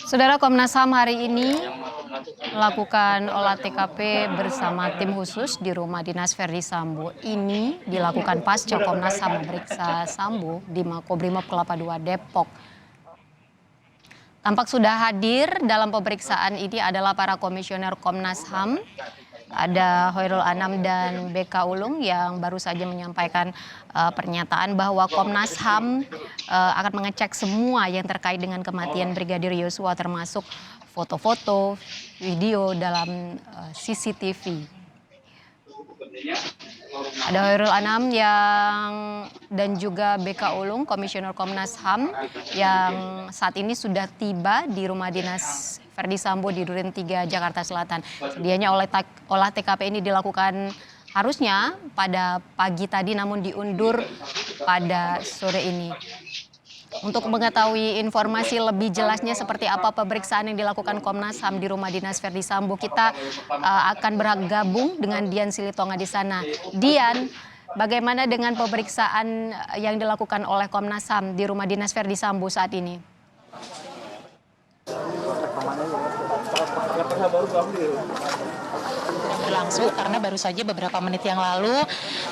Saudara, Komnas HAM hari ini melakukan olah TKP bersama tim khusus di rumah dinas Verdi Sambo. Ini dilakukan pasca Komnas HAM memeriksa Sambo di Makobrimob Kelapa II Depok. Tampak sudah hadir dalam pemeriksaan ini adalah para komisioner Komnas HAM. Ada Khairul Anam dan BK Ulung yang baru saja menyampaikan pernyataan bahwa Komnas HAM akan mengecek semua yang terkait dengan kematian Brigadir Yosua, termasuk foto-foto, video dalam CCTV. Ada Khairul Anam dan juga BK Ulung, komisioner Komnas HAM yang saat ini sudah tiba di rumah dinas Verdi Sambo di Duren 3 Jakarta Selatan. Sedianya olah TKP ini dilakukan harusnya pada pagi tadi, namun diundur pada sore ini. Untuk mengetahui informasi lebih jelasnya seperti apa pemeriksaan yang dilakukan Komnas HAM di rumah dinas Verdi Sambo, kita akan bergabung dengan Dian Silitonga di sana. Dian, bagaimana dengan pemeriksaan yang dilakukan oleh Komnas HAM di rumah dinas Verdi Sambo saat ini? Berlangsung karena baru saja beberapa menit yang lalu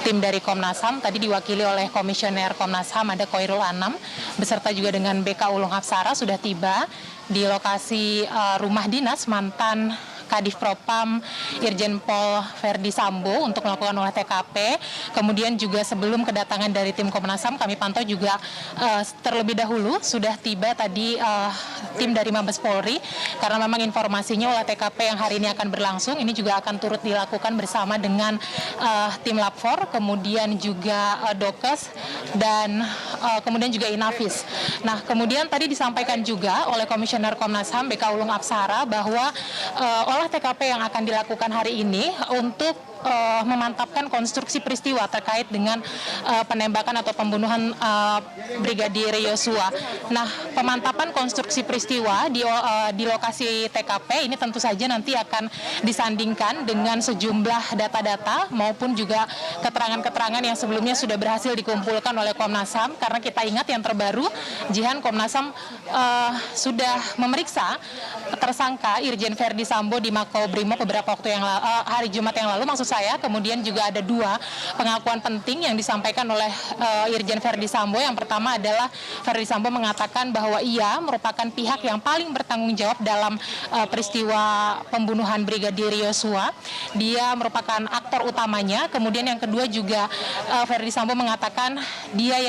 tim dari Komnas HAM tadi diwakili oleh komisioner Komnas HAM ada Khairul Anam beserta juga dengan BK Ulung Apsara sudah tiba di lokasi rumah dinas mantan Kadif Propam Irjen Pol Verdi Sambo untuk melakukan olah TKP. Kemudian juga sebelum kedatangan dari tim Komnas HAM, kami pantau juga terlebih dahulu sudah tiba tadi tim dari Mabes Polri, karena memang informasinya olah TKP yang hari ini akan berlangsung ini juga akan turut dilakukan bersama dengan tim Lapfor, kemudian juga Dokes dan kemudian juga Inafis. Nah, kemudian tadi disampaikan juga oleh Komisioner Komnas HAM BK Ulung Apsara bahwa olah TKP yang akan dilakukan hari ini untuk memantapkan konstruksi peristiwa terkait dengan penembakan atau pembunuhan Brigadir Yosua. Nah, pemantapan konstruksi peristiwa di lokasi TKP ini tentu saja nanti akan disandingkan dengan sejumlah data-data maupun juga keterangan-keterangan yang sebelumnya sudah berhasil dikumpulkan oleh Komnas HAM, karena kita ingat yang terbaru Jihan Komnas HAM sudah memeriksa tersangka Irjen Verdi Sambo di Makobrimob beberapa waktu yang hari Jumat yang lalu maksud saya. Kemudian juga ada dua pengakuan penting yang disampaikan oleh Irjen Verdi Sambo. Yang pertama adalah Verdi Sambo mengatakan bahwa ia merupakan pihak yang paling bertanggung jawab dalam peristiwa pembunuhan Brigadir Yosua. Dia merupakan aktor utamanya. Kemudian yang kedua juga Verdi Sambo mengatakan dia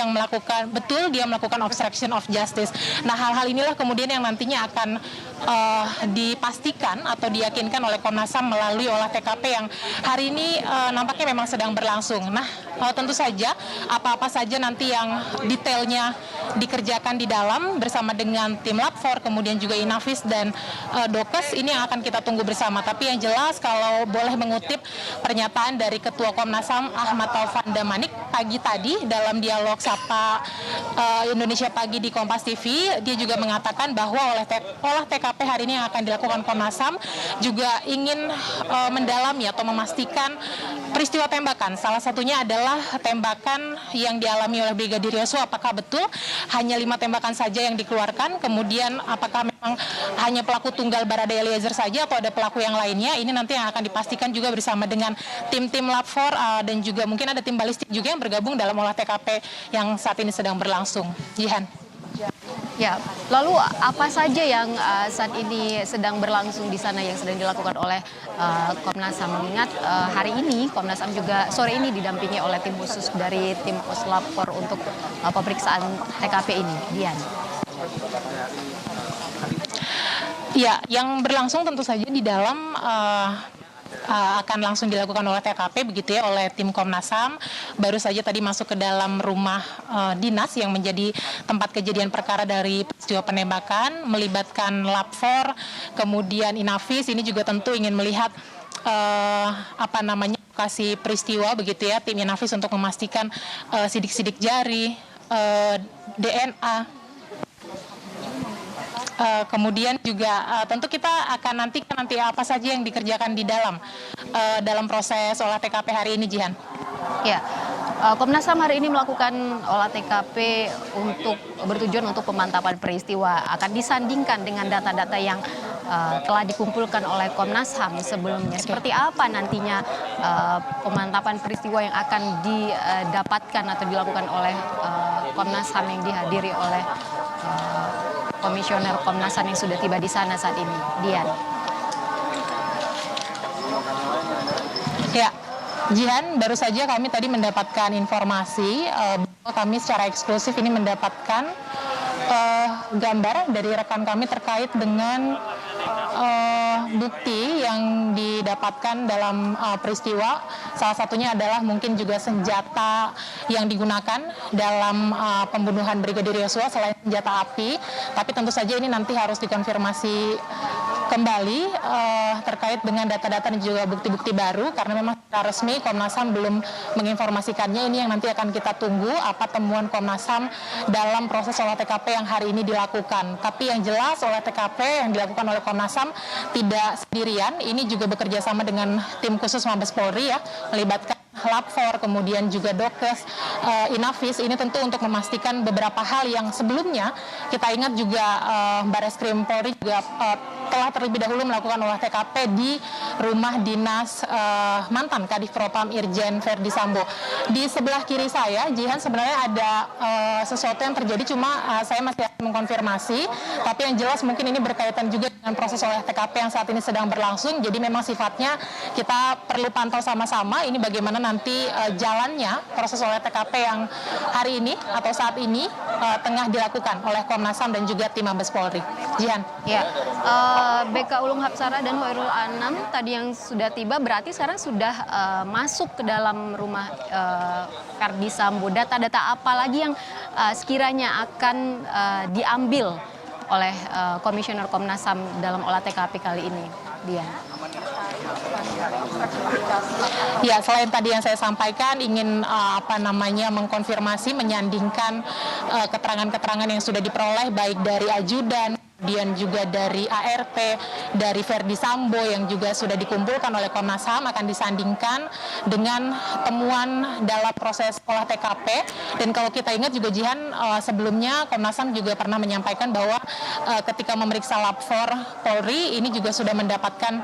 melakukan obstruction of justice. Nah, hal-hal inilah kemudian yang nantinya akan dipastikan atau diyakinkan oleh Komnas HAM melalui olah TKP yang hari ini nampaknya memang sedang berlangsung. Nah, tentu saja apa-apa saja nanti yang detailnya dikerjakan di dalam bersama dengan tim Lapfor, kemudian juga Inafis dan Dokes, ini yang akan kita tunggu bersama. Tapi yang jelas kalau boleh mengutip pernyataan dari Ketua Komnas HAM Ahmad Taufan Damanik pagi tadi dalam dialog Sapa Indonesia Pagi di Kompas TV, dia juga mengatakan bahwa olah TKP hari ini yang akan dilakukan Komnas HAM juga ingin mendalami atau memastikan peristiwa tembakan. Salah satunya adalah tembakan yang dialami oleh Brigadir Yosua. Apakah betul hanya 5 tembakan saja yang dikeluarkan? Kemudian apakah memang hanya pelaku tunggal Barada Eliezer saja atau ada pelaku yang lainnya? Ini nanti yang akan dipastikan juga bersama dengan tim-tim Lapfor dan juga mungkin ada tim balistik juga yang bergabung dalam olah TKP yang saat ini sedang berlangsung. Jihan. Ya, lalu apa saja yang saat ini sedang berlangsung di sana yang sedang dilakukan oleh Komnas HAM? Mengingat hari ini Komnas HAM juga sore ini didampingi oleh tim khusus dari tim Puslapor untuk pemeriksaan TKP ini. Dian. Ya, yang berlangsung tentu saja di dalam akan langsung dilakukan oleh TKP begitu ya oleh tim Komnas HAM. Baru saja tadi masuk ke dalam rumah dinas yang menjadi tempat kejadian perkara dari peristiwa penembakan, melibatkan Lapfor, kemudian Inafis. Ini juga tentu ingin melihat lokasi peristiwa begitu ya, tim Inafis untuk memastikan sidik-sidik jari, DNA. Kemudian juga tentu kita akan nanti apa saja yang dikerjakan di dalam proses olah TKP hari ini, Jihan. Ya, Komnas HAM hari ini melakukan olah TKP untuk bertujuan untuk pemantapan peristiwa. Akan disandingkan dengan data-data yang telah dikumpulkan oleh Komnas HAM sebelumnya. Seperti apa nantinya pemantapan peristiwa yang akan didapatkan atau dilakukan oleh Komnas HAM yang dihadiri oleh Komisioner Komnas HAM yang sudah tiba di sana saat ini. Dian. Ya, Jihan, baru saja kami tadi mendapatkan informasi bahwa kami secara eksklusif ini mendapatkan gambar dari rekan kami terkait dengan bukti yang didapatkan dalam peristiwa. Salah satunya adalah mungkin juga senjata yang digunakan dalam pembunuhan Brigadir Yosua selain senjata api. Tapi tentu saja ini nanti harus dikonfirmasi kembali terkait dengan data-data dan juga bukti-bukti baru, karena memang secara resmi Komnas HAM belum menginformasikannya. Ini yang nanti akan kita tunggu apa temuan Komnas HAM dalam proses olah TKP yang hari ini dilakukan. Tapi yang jelas olah TKP yang dilakukan oleh Komnas HAM tidak sendirian, ini juga bekerja sama dengan tim khusus Mabes Polri ya, melibatkan Lapfor, kemudian juga Dokes, Inavis. Ini tentu untuk memastikan beberapa hal yang sebelumnya kita ingat juga Barreskrim Polri juga telah terlebih dahulu melakukan olah TKP di rumah dinas mantan Kadif Propam Irjen Verdi Sambo. Di sebelah kiri saya, Jihan, sebenarnya ada sesuatu yang terjadi, cuma saya masih akan mengkonfirmasi. Tapi yang jelas mungkin ini berkaitan juga dengan proses olah TKP yang saat ini sedang berlangsung. Jadi memang sifatnya kita perlu pantau sama-sama ini bagaimana nanti jalannya proses olah TKP yang hari ini atau saat ini tengah dilakukan oleh Komnas HAM dan juga tim Mabes Polri. Jihan. Ya, BK Ulung Hapsara dan Khairul Anam tadi yang sudah tiba berarti sekarang sudah masuk ke dalam rumah Verdi Sambo. Data-data apa lagi yang sekiranya akan diambil oleh Komisioner Komnas HAM dalam olah TKP kali ini, Dian? Ya, selain tadi yang saya sampaikan, ingin mengkonfirmasi, menyandingkan keterangan-keterangan yang sudah diperoleh baik dari ajudan, kemudian juga dari ART, dari Verdi Sambo yang juga sudah dikumpulkan oleh Komnas HAM akan disandingkan dengan temuan dalam proses olah TKP. Dan kalau kita ingat juga Jihan, sebelumnya Komnas HAM juga pernah menyampaikan bahwa ketika memeriksa Lapfor Polri ini juga sudah mendapatkan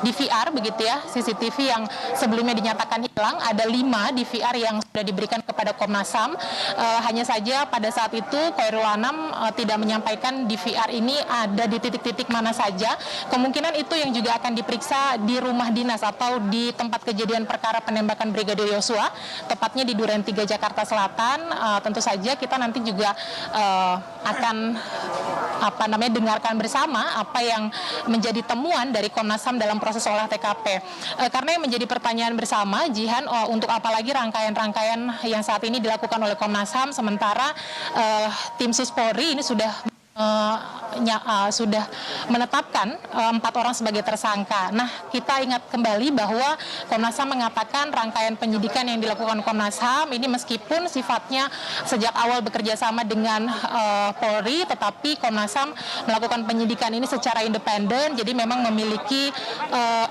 DVR begitu ya, CCTV yang sebelumnya dinyatakan hilang. Ada 5 DVR yang sudah diberikan kepada Komnas HAM. Hanya saja pada saat itu Khairul Anam tidak menyampaikan DVR ini ada di titik-titik mana saja. Kemungkinan itu yang juga akan diperiksa di rumah dinas atau di tempat kejadian perkara penembakan Brigadir Yosua, tepatnya di Duren 3 Jakarta Selatan. Tentu saja kita nanti juga akan dengarkan bersama apa yang menjadi temuan dari Komnas HAM dalam proses olah TKP. Karena yang menjadi pertanyaan bersama, Jihan, untuk apalagi rangkaian-rangkaian yang saat ini dilakukan oleh Komnas HAM, sementara tim Sus Polri ini sudah menetapkan 4 orang sebagai tersangka. Nah, kita ingat kembali bahwa Komnas HAM mengatakan rangkaian penyidikan yang dilakukan Komnas HAM ini meskipun sifatnya sejak awal bekerja sama dengan Polri, tetapi Komnas HAM melakukan penyidikan ini secara independen, jadi memang memiliki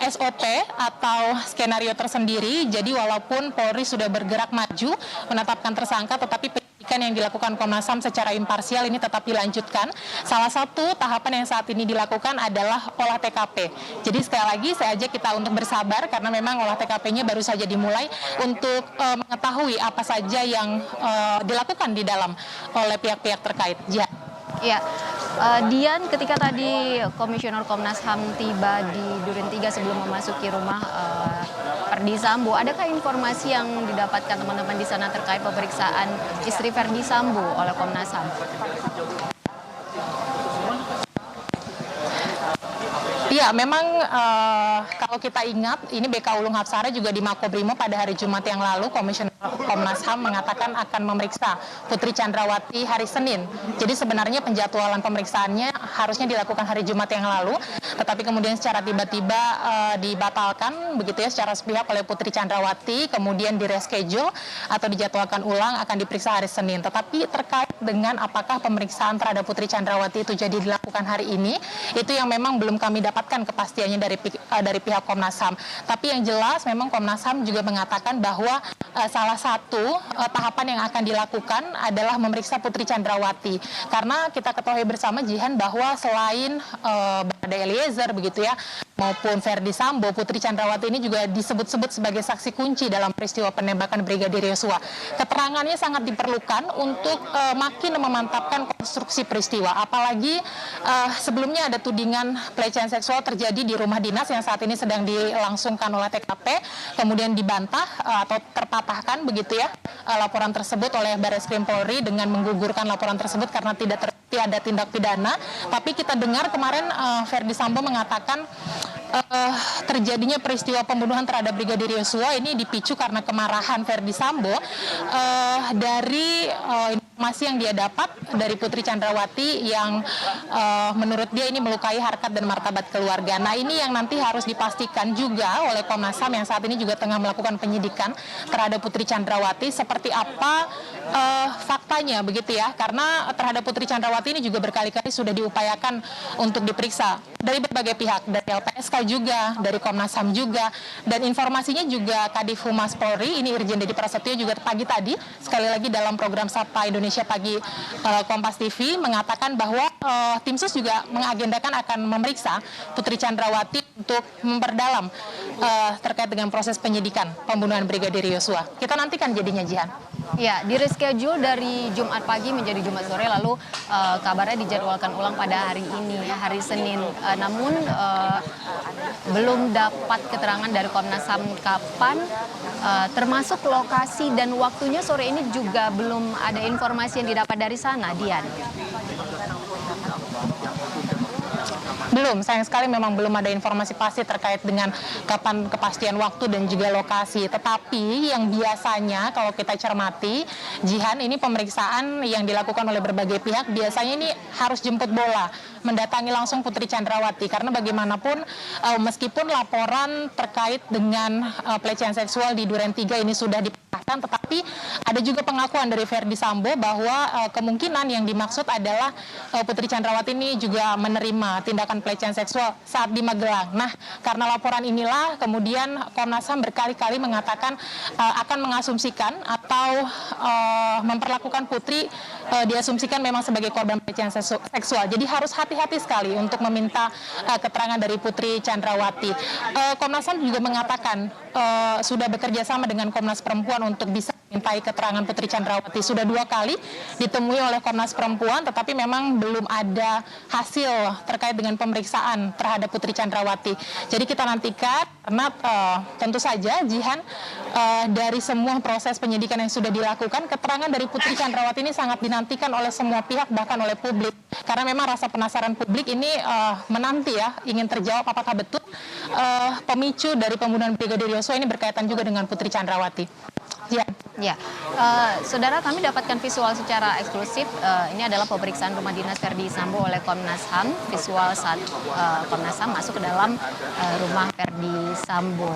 SOP atau skenario tersendiri. Jadi walaupun Polri sudah bergerak maju menetapkan tersangka, tetapi penyidikan yang dilakukan Komnas HAM secara imparsial ini tetap dilanjutkan. Salah satu tahapan yang saat ini dilakukan adalah olah TKP. Jadi sekali lagi saya ajak kita untuk bersabar karena memang olah TKP-nya baru saja dimulai untuk mengetahui apa saja yang dilakukan di dalam oleh pihak-pihak terkait. Ya, Dian, ketika tadi Komisioner Komnas HAM tiba di Duren 3 sebelum memasuki rumah Verdi Sambo, adakah informasi yang didapatkan teman-teman di sana terkait pemeriksaan istri Verdi Sambo oleh Komnas HAM? Ya, memang kalau kita ingat, ini BK Ulung Hapsara juga di Makobrimob pada hari Jumat yang lalu, Komisioner Komnas HAM mengatakan akan memeriksa Putri Chandrawati hari Senin. Jadi sebenarnya penjadwalan pemeriksaannya harusnya dilakukan hari Jumat yang lalu, tetapi kemudian secara tiba-tiba dibatalkan begitu ya secara sepihak oleh Putri Chandrawati, kemudian di reschedule atau dijadwalkan ulang akan diperiksa hari Senin. Tetapi terkait dengan apakah pemeriksaan terhadap Putri Chandrawati itu jadi dilakukan hari ini, itu yang memang belum kami dapatkan kepastiannya dari pihak Komnas HAM. Tapi yang jelas memang Komnas HAM juga mengatakan bahwa salah satu tahapan yang akan dilakukan adalah memeriksa Putri Chandrawati. Karena kita ketahui bersama Jihan bahwa selain Barada Eliezer begitu ya, maupun Verdi Sambo, Putri Chandrawati ini juga disebut-sebut sebagai saksi kunci dalam peristiwa penembakan Brigadir Yosua. Keterangannya sangat diperlukan untuk makin memantapkan konstruksi peristiwa. Apalagi sebelumnya ada tudingan pelecehan seksual terjadi di rumah dinas yang saat ini sedang dilangsungkan oleh TKP, kemudian dibantah atau terpatahkan begitu ya laporan tersebut oleh Barreskrim Polri dengan menggugurkan laporan tersebut karena tidak ada tindak pidana. Tapi kita dengar kemarin Verdi Sambo mengatakan terjadinya peristiwa pembunuhan terhadap Brigadir Yosua ini dipicu karena kemarahan Verdi Sambo dari informasi yang dia dapat dari Putri Chandrawati yang menurut dia ini melukai harkat dan martabat keluarga. Nah, ini yang nanti harus dipastikan juga oleh Komnas HAM yang saat ini juga tengah melakukan penyidikan terhadap Putri Chandrawati seperti apa faktanya begitu ya, karena terhadap Putri Chandrawati ini juga berkali-kali sudah diupayakan untuk diperiksa dari berbagai pihak, dari LPSK juga, dari Komnas HAM juga, dan informasinya juga Kadif Humas Polri, ini Irjen Dedi Prasetyo juga pagi tadi, sekali lagi dalam program Sapa Indonesia Pagi Kompas TV, mengatakan bahwa tim sus juga mengagendakan akan memeriksa Putri Chandrawati untuk memperdalam terkait dengan proses penyidikan pembunuhan Brigadir Yosua. Kita nantikan jadinya, Jihan. Ya, di reschedule dari Jumat pagi menjadi Jumat sore, lalu kabarnya dijadwalkan ulang pada hari ini, hari Senin. Namun belum dapat keterangan dari Komnas HAM kapan, termasuk lokasi dan waktunya sore ini juga belum ada informasi yang didapat dari sana, Dian. Belum, sayang sekali memang belum ada informasi pasti terkait dengan kapan kepastian waktu dan juga lokasi. Tetapi yang biasanya kalau kita cermati, Jihan, ini pemeriksaan yang dilakukan oleh berbagai pihak biasanya ini harus jemput bola, mendatangi langsung Putri Chandrawati. Karena bagaimanapun meskipun laporan terkait dengan pelecehan seksual di Duren 3 ini sudah dipatahkan, tetapi ada juga pengakuan dari Verdi Sambo bahwa kemungkinan yang dimaksud adalah Putri Chandrawati ini juga menerima tindakan pelecehan seksual saat di Magelang. Nah, karena laporan inilah kemudian Komnas HAM berkali-kali mengatakan akan mengasumsikan atau memperlakukan Putri diasumsikan memang sebagai korban pelecehan seksual. Jadi harus hati-hati sekali untuk meminta keterangan dari Putri Chandrawati. Komnas HAM juga mengatakan sudah bekerja sama dengan Komnas Perempuan untuk bisa mintai keterangan Putri Chandrawati. Sudah 2 kali ditemui oleh Komnas Perempuan, tetapi memang belum ada hasil terkait dengan pemeriksaan terhadap Putri Chandrawati. Jadi kita nantikan, karena tentu saja Jihan, dari semua proses penyidikan yang sudah dilakukan, keterangan dari Putri Chandrawati ini sangat dinantikan oleh semua pihak, bahkan oleh publik. Karena memang rasa penasaran publik ini menanti ya, ingin terjawab apakah betul pemicu dari pembunuhan Brigadir Yosua ini berkaitan juga dengan Putri Chandrawati. Ya, saudara, kami dapatkan visual secara eksklusif. Ini adalah pemeriksaan rumah dinas Verdi Sambo oleh Komnas HAM. Visual saat Komnas HAM masuk ke dalam rumah Verdi Sambo.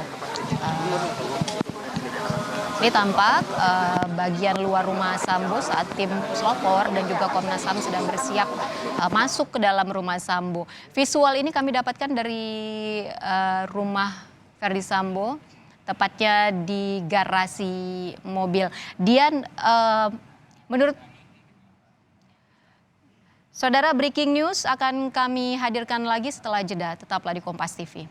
Ini tampak bagian luar rumah Sambo saat tim Puslapor dan juga Komnas HAM sedang bersiap masuk ke dalam rumah Sambo. Visual ini kami dapatkan dari rumah Verdi Sambo, tepatnya di garasi mobil. Dian, menurut saudara, breaking news akan kami hadirkan lagi setelah jeda. Tetaplah di Kompas TV.